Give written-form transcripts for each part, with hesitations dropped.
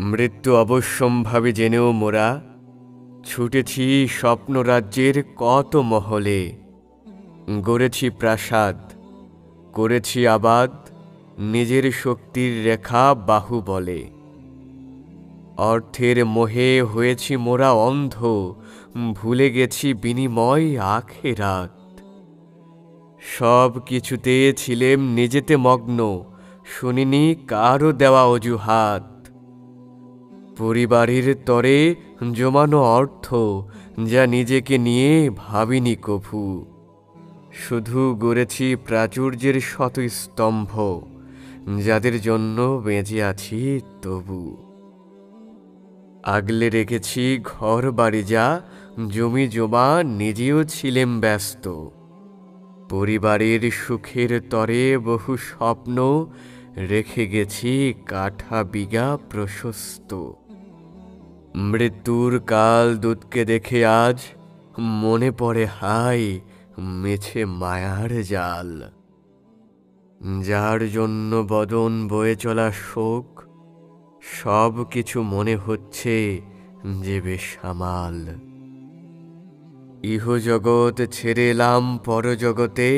মৃত্যু অবশ্যম্ভাবী জেনেও মোরা ছুটেছি স্বপ্নরাজ্যের কত মহলে। গড়েছি প্রাসাদ, করেছি আবাদ, নিজের শক্তির রেখা বাহুবলে। অর্থের মোহে হয়েছি মোরা অন্ধ, ভুলে গেছি বিনিময় আখেরাত। সব কিছুতে ছিলেম নিজেতে মগ্ন, শুনিনি কারো দেওয়া অজুহাত। পরিবারের তরে জমানো অর্থ, যা নিজেকে নিয়ে ভাবিনি কভু। শুধু গড়েছি প্রাচুর্যের শত স্তম্ভ, যাদের জন্য বেঁচে আছি তবু। আগলে রেখেছি ঘর বাড়ি যা, জমি জমা নিজেও ছিলেম ব্যস্ত। পরিবারের সুখের তরে বহু স্বপ্ন, রেখে গেছি কাঠা বিঘা প্রশস্ত। মৃত্যুর কাল দূতকে দেখে আজ মনে পড়ে হায় মেছে মায়ার জাল। যার জন্য বদন বয়ে চলা শোক, সব কিছু মনে হচ্ছে যে বেসামাল। ইহজগৎ ছেড়ে এলাম পরজগতে,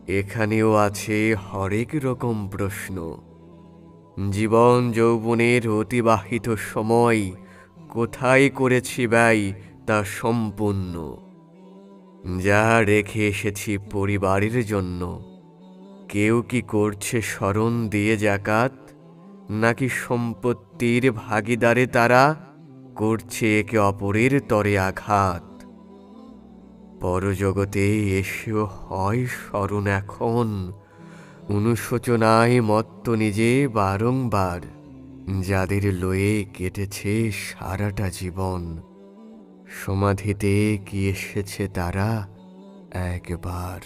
এখানেও আছে হরেক রকম প্রশ্ন। জীবন যৌবনের অতিবাহিত সময় কোথায় করেছি ব্যয় তা সম্পূর্ণ। যা রেখে এসেছি পরিবারের জন্য, কেউ কি করছে স্মরণ দিয়ে জাকাত, নাকি সম্পত্তির ভাগীদারে তারা করছে একে অপরের তরে আঘাত। পরজগতে এসেও হয় স্মরণ এখন, অনুশোচনায় মত্ত নিজে বারংবার। যাদের লয়ে কেটেছে সারাটা জীবন, সমাধিতে কি এসেছে তারা একবার।